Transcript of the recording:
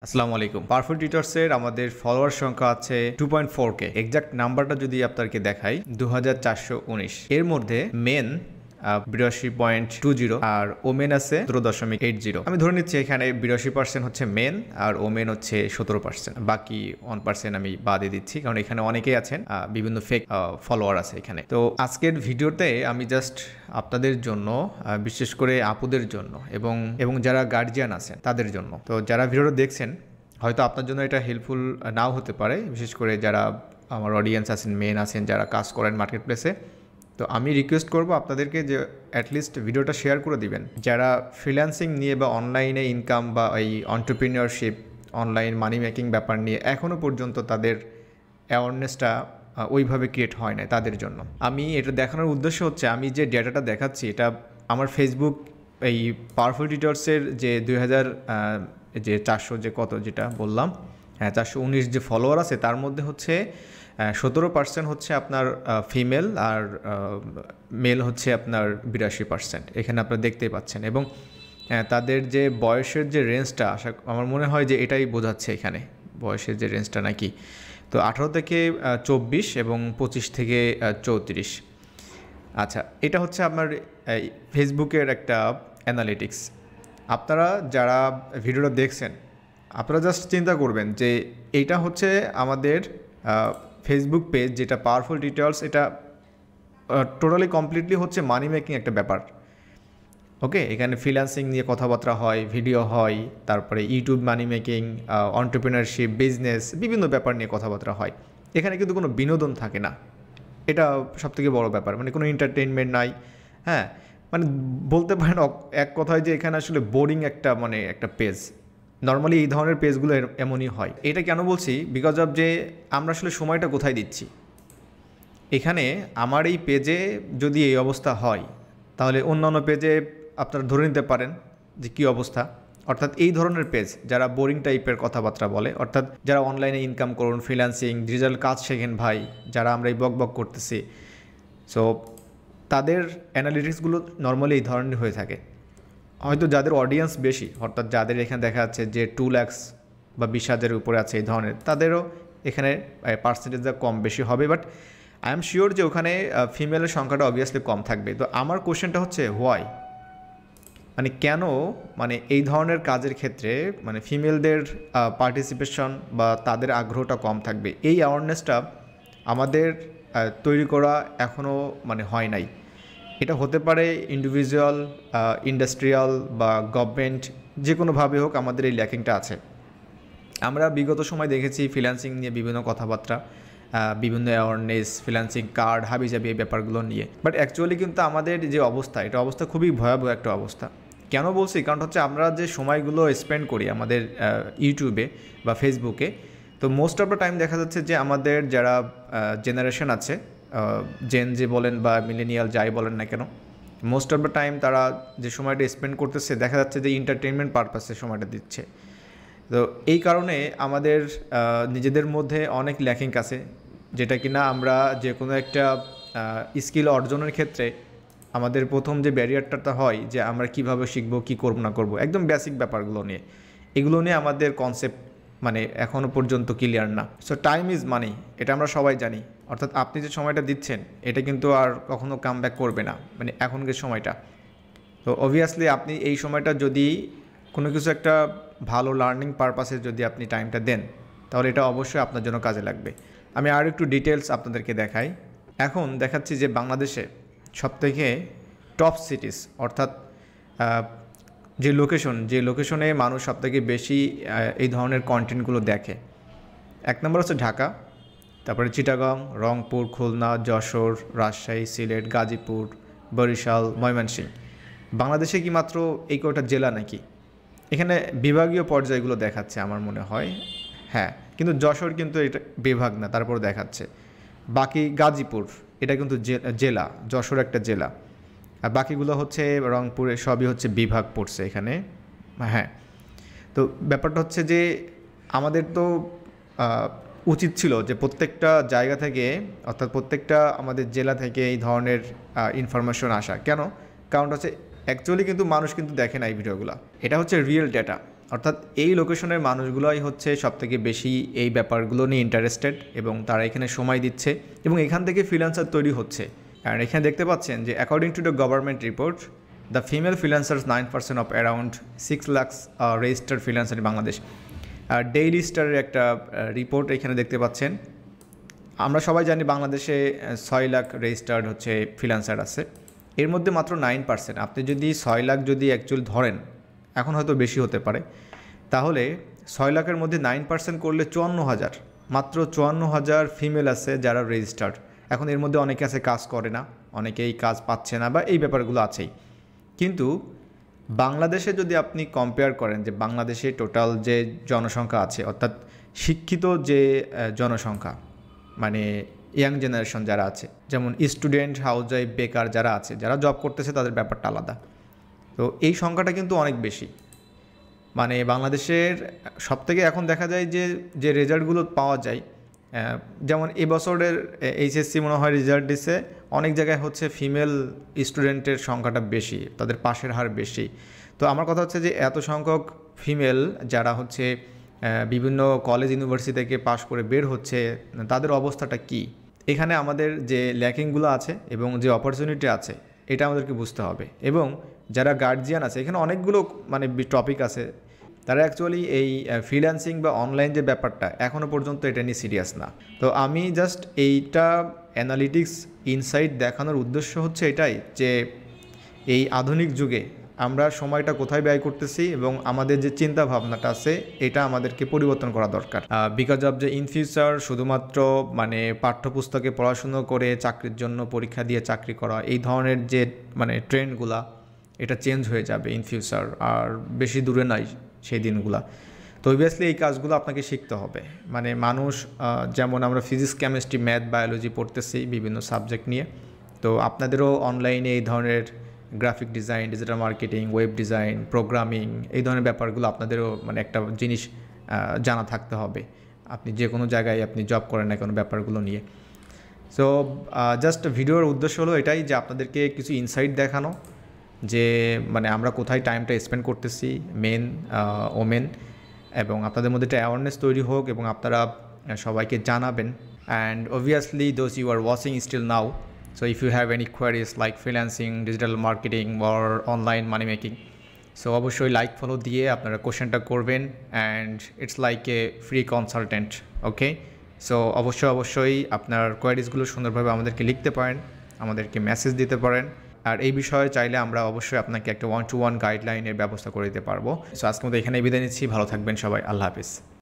আসসালামু আলাইকুম। পাওয়ারফুল টিউটরসের আমাদের ফলোয়ার সংখ্যা আছে 2.4K। এক্সাক্ট নাম্বারটা যদি আপনাকে দেখাই 2419। এর মধ্যে মেন 82.20 আর ওমেন আছে 17.80। আমি ধরে নিচ্ছি এখানে 82% হচ্ছে মেন আর ওমেন হচ্ছে 17%। বাকি 1% আমি বাদে দিচ্ছি কারণ এখানে অনেকেই আছেন, বিভিন্ন ফেক ফলোয়ার আছে এখানে। তো আজকের ভিডিওতে আমি জাস্ট আপনাদের জন্য, বিশেষ করে আপুদের জন্য এবং যারা গার্জিয়ান আছেন তাদের জন্য, তো যারা ভিডিওটা দেখছেন হয়তো আপনার জন্য এটা হেল্পফুল নাও হতে পারে, বিশেষ করে যারা আমার অডিয়েন্স আছেন, মেন আছেন, যারা কাজ করেন মার্কেট প্লেসে। তো আমি রিকোয়েস্ট করব আপনাদেরকে যে অ্যাটলিস্ট ভিডিওটা শেয়ার করে দিবেন। যারা ফ্রিল্যান্সিং নিয়ে বা অনলাইনে ইনকাম বা এই অন্টারপ্রিনিয়রশিপ, অনলাইন মানি মেকিং ব্যাপার নিয়ে এখনও পর্যন্ত তাদের অ্যাওয়ারনেসটা ওইভাবে ক্রিয়েট হয় না, তাদের জন্য আমি এটা দেখানোর উদ্দেশ্য হচ্ছে, আমি যে ডেটাটা দেখাচ্ছি এটা আমার ফেসবুক এই পাওয়ারফুল টিউটরসের যে 400 যে কত যেটা বললাম, হ্যাঁ 419 যে ফলোয়ার আছে তার মধ্যে হচ্ছে 17% হচ্ছে আপনার ফিমেল আর মেল হচ্ছে আপনার 82%। এখানে আপনারা দেখতেই পাচ্ছেন। এবং তাদের যে বয়সের যে রেঞ্জটা আমার মনে হয় যে এটাই বোঝাচ্ছে এখানে বয়সের যে রেঞ্জটা নাকি। তো 18 থেকে 24 এবং 25 থেকে 34। আচ্ছা, এটা হচ্ছে আপনার ফেসবুকের একটা অ্যানালিটিক্স। আপনারা যারা ভিডিওটা দেখছেন আপনারা জাস্ট চিন্তা করবেন যে এইটা হচ্ছে আমাদের ফেসবুক পেজ, যেটা পাওয়ারফুল টিউটরস, এটা টোটালি কমপ্লিটলি হচ্ছে মানি মেকিং একটা ব্যাপার। ওকে, এখানে ফ্রিল্যান্সিং নিয়ে কথাবার্তা হয়, ভিডিও হয়, তারপরে ইউটিউব মানি মেকিং, অন্টারপ্রিনারশিপ, বিজনেস, বিভিন্ন ব্যাপার নিয়ে কথাবার্তা হয়। এখানে কিন্তু কোনো বিনোদন থাকে না, এটা সবথেকে বড় ব্যাপার। মানে কোনো এন্টারটেইনমেন্ট নাই। হ্যাঁ, মানে বলতে পারেন এক কথায় যে এখানে আসলে বোরিং একটা পেজ। নর্মালি এই ধরনের পেজগুলো এমনই হয়। এটা কেন বলছি, বিকজ অফ যে আমরা আসলে সময়টা কোথায় দিচ্ছি। এখানে আমার এই পেজে যদি এই অবস্থা হয় তাহলে অন্যান্য পেজে আপনারা ধরে নিতে পারেন যে কী অবস্থা। অর্থাৎ এই ধরনের পেজ যারা বোরিং টাইপের কথাবার্তা বলে, অর্থাৎ যারা অনলাইনে ইনকাম করুন, ফ্রিল্যান্সিং, ডিজিটাল কাজ শেখেন ভাই, যারা আমরা এই বক করতেছি, সো তাদের অ্যানালিটিক্সগুলো নর্মালি এই ধরনের হয়ে থাকে। হয়তো যাদের অডিয়েন্স বেশি, অর্থাৎ যাদের এখানে দেখা যাচ্ছে যে 2 লাখ বা 20,000-এর উপরে আছে এই ধরনের, তাদেরও এখানে পার্সেন্টেজটা কম বেশি হবে। বাট আই এম শিওর যে ওখানে ফিমেলের সংখ্যাটা অবভিয়াসলি কম থাকবে। তো আমার কোশ্চেনটা হচ্ছে হোয়াই, মানে কেন, মানে এই ধরনের কাজের ক্ষেত্রে মানে ফিমেলদের পার্টিসিপেশন বা তাদের আগ্রহটা কম থাকবে। এই অ্যাওয়ারনেসটা আমাদের তৈরি করা এখনও মানে হয় নাই। এটা হতে পারে ইন্ডিভিজুয়াল, ইন্ডাস্ট্রিয়াল বা গভর্নমেন্ট, যে কোনোভাবে হোক আমাদের এই ল্যাকিংটা আছে। আমরা বিগত সময় দেখেছি ফ্রিল্যান্সিং নিয়ে বিভিন্ন কথাবার্তা, বিভিন্ন অ্যাওয়ারনেস, ফ্রিল্যান্সিং কার্ড, হাবিজাবি এই ব্যাপারগুলো নিয়ে। বাট অ্যাকচুয়ালি কিন্তু আমাদের যে অবস্থা, এটা অবস্থা খুবই ভয়াবহ একটা অবস্থা। কেন বলছি, কারণ হচ্ছে আমরা যে সময়গুলো স্পেন্ড করি আমাদের ইউটিউবে বা ফেসবুকে, তো মোস্ট অফ দ্য টাইম দেখা যাচ্ছে যে আমাদের যারা জেনারেশন আছে, জেন যে বলেন বা মিলেনিয়াল যাই বলেন না কেন, মোস্ট অফ দ্য টাইম তারা যে সময়টা স্পেন্ড করতেছে দেখা যাচ্ছে যে এন্টারটেনমেন্ট পারপাসে সময়টা দিচ্ছে। তো এই কারণে আমাদের নিজেদের মধ্যে অনেক ল্যাকিং আছে, যেটা কিনা আমরা যে কোনো একটা স্কিল অর্জনের ক্ষেত্রে আমাদের প্রথম যে ব্যারিয়ারটা হয় যে আমরা কিভাবে শিখবো, কী করবো না করবো, একদম বেসিক ব্যাপারগুলো নিয়ে, এগুলো নিয়ে আমাদের কনসেপ্ট মানে এখনও পর্যন্ত ক্লিয়ার না। সো টাইম ইজ মানি, এটা আমরা সবাই জানি। অর্থাৎ আপনি যে সময়টা দিচ্ছেন এটা কিন্তু আর কখনো কাম ব্যাক করবে না, মানে এখনকার সময়টা। তো অবভিয়াসলি আপনি এই সময়টা যদি কোনো কিছু একটা ভালো লার্নিং পারপাসে যদি আপনি টাইমটা দেন তাহলে এটা অবশ্যই আপনার জন্য কাজে লাগবে। আমি আর একটু ডিটেলস আপনাদেরকে দেখাই। এখন দেখাচ্ছি যে বাংলাদেশে সবথেকে টপ সিটিস, অর্থাৎ যে লোকেশনে মানুষ সবথেকে বেশি এই ধরনের কন্টেন্টগুলো দেখে। 1 নম্বর হচ্ছে ঢাকা, তারপরে চিটাগং, রংপুর, খুলনা, যশোর, রাজশাহী, সিলেট, গাজীপুর, বরিশাল, ময়মনসিংহ। বাংলাদেশে কি মাত্র এই কয়টা জেলা নাকি? এখানে বিভাগীয় পর্যায়গুলো দেখাচ্ছে আমার মনে হয়, হ্যাঁ, কিন্তু যশোর কিন্তু এটা বিভাগ না, তারপর দেখাচ্ছে। বাকি গাজীপুর, এটা কিন্তু জেলা, যশোর একটা জেলা, আর বাকিগুলো হচ্ছে রংপুরে, সবই হচ্ছে বিভাগ পড়ছে এখানে। হ্যাঁ, তো ব্যাপারটা হচ্ছে যে আমাদের তো উচিত ছিল যে প্রত্যেকটা জায়গা থেকে, অর্থাৎ প্রত্যেকটা আমাদের জেলা থেকে এই ধরনের ইনফরমেশন আসা। কেন? কারণ হচ্ছে অ্যাকচুয়ালি কিন্তু মানুষ কিন্তু দেখে না এই ভিডিওগুলো, এটা হচ্ছে রিয়েল ডেটা। অর্থাৎ এই লোকেশনের মানুষগুলোই হচ্ছে সবথেকে বেশি এই ব্যাপারগুলো নিয়ে ইন্টারেস্টেড এবং তারা এখানে সময় দিচ্ছে এবং এখান থেকে ফ্রিল্যান্সার তৈরি হচ্ছে। কারণ এখানে দেখতে পাচ্ছেন যে according to the government report, the female freelancers 9% of around 6 lakh registered freelancer in Bangladesh. আর ডেইলি স্টারের একটা রিপোর্ট এখানে দেখতে পাচ্ছেন। আমরা সবাই জানি বাংলাদেশে 6 লাখ রেজিস্টার্ড হচ্ছে ফ্রিল্যান্সার আছে, এর মধ্যে মাত্র 9%। আপনি যদি 6 লাখ যদি অ্যাকচুয়ালি ধরেন, এখন হয়তো বেশি হতে পারে, তাহলে 6 লাখের মধ্যে 9% করলে 54,000, মাত্র 54,000 ফিমেল আছে যারা রেজিস্টার্ড। এখন এর মধ্যে অনেকে আছে কাজ করে না, অনেকেই কাজ পাচ্ছে না, বা এই ব্যাপারগুলো আছেই। কিন্তু বাংলাদেশে যদি আপনি কম্পেয়ার করেন যে বাংলাদেশে টোটাল যে জনসংখ্যা আছে, অর্থাৎ শিক্ষিত যে জনসংখ্যা, মানে ইয়াং জেনারেশন যারা আছে, যেমন স্টুডেন্ট, হাউসওয়াইফ, বেকার যারা আছে, যারা জব করতেছে, তাদের ব্যাপারটা আলাদা। তো এই সংখ্যাটা কিন্তু অনেক বেশি। মানে বাংলাদেশের সবথেকে এখন দেখা যায় যে রেজাল্টগুলো পাওয়া যায়, যেমন এবছরের এইচএসসি মনে হয় রেজাল্ট দিছে, অনেক জায়গায় হচ্ছে ফিমেল স্টুডেন্টের সংখ্যাটা বেশি, তাদের পাশের হার বেশি। তো আমার কথা হচ্ছে যে এত সংখ্যক ফিমেল যারা হচ্ছে বিভিন্ন কলেজ ইউনিভার্সিটি থেকে পাশ করে বের হচ্ছে, তাদের অবস্থাটা কি? এখানে আমাদের যে ল্যাকিংগুলো আছে এবং যে অপরচুনিটি আছে, এটা আমাদেরকে বুঝতে হবে। এবং যারা গার্জিয়ান আছে, এখানে অনেকগুলো মানে টপিক আছে, তারা অ্যাকচুয়ালি এই ফ্রিল্যান্সিং বা অনলাইন যে ব্যাপারটা এখনও পর্যন্ত এটা নিয়ে সিরিয়াস না। তো আমি জাস্ট এইটা অ্যানালিটিক্স ইনসাইট দেখানোর উদ্দেশ্য হচ্ছে এটাই যে এই আধুনিক যুগে আমরা সময়টা কোথায় ব্যয় করতেছি এবং আমাদের যে চিন্তা ভাবনাটা আছে এটা আমাদেরকে পরিবর্তন করা দরকার। বিকজ অফ যে ইন ফিউচার শুধুমাত্র মানে পাঠ্যপুস্তকে পড়াশুনো করে চাকরির জন্য পরীক্ষা দিয়ে চাকরি করা, এই ধরনের যে মানে ট্রেন্ডগুলা, এটা চেঞ্জ হয়ে যাবে ইন ফিউচার, আর বেশি দূরে নাই সেই দিনগুলা। তো অবভিয়াসলি এই কাজগুলো আপনাকে শিখতে হবে। মানে মানুষ যেমন আমরা ফিজিক্স, কেমিস্ট্রি, ম্যাথ, বায়োলজি পড়তেছি বিভিন্ন সাবজেক্ট নিয়ে, তো আপনাদেরও অনলাইনে এই ধরনের graphic design, digital marketing, web design, programming, এই ধরনের ব্যাপারগুলো আপনাদেরও মানে একটা জিনিস জানা থাকতে হবে। আপনি যে কোনো জায়গায় আপনি জব করেন না কোনো ব্যাপারগুলো নিয়ে। সো জাস্ট ভিডিওর উদ্দেশ্য হলো এটাই যে আপনাদেরকে কিছু ইনসাইট দেখানো যে মানে আমরা কোথায় টাইমটা স্পেন্ড করতেছি, মেন ওমেন, এবং আপনাদের মধ্যে একটা অ্যাওয়ারনেস তৈরি হোক এবং আপনারা সবাইকে জানাবেন। And obviously those you are watching still now, so if you have any queries like freelancing, digital marketing or online money making, so অবশ্যই লাইক ফলো দিয়ে আপনারা কোশ্চেনটা করবেন, and it's like a free consultant. Okay, so অবশ্যই আপনার কোয়ারিজগুলো সুন্দরভাবে আমাদেরকে লিখতে পারেন, আমাদেরকে মেসেজ দিতে পারেন, আর এই বিষয়ে চাইলে আমরা অবশ্যই আপনাকে একটা 1-to-1 গাইডলাইনের ব্যবস্থা করে দিতে পারবো। সো আজকের মতো এখানে বিদায় নিচ্ছি, ভালো থাকবেন সবাই, আল্লাহ হাফিজ।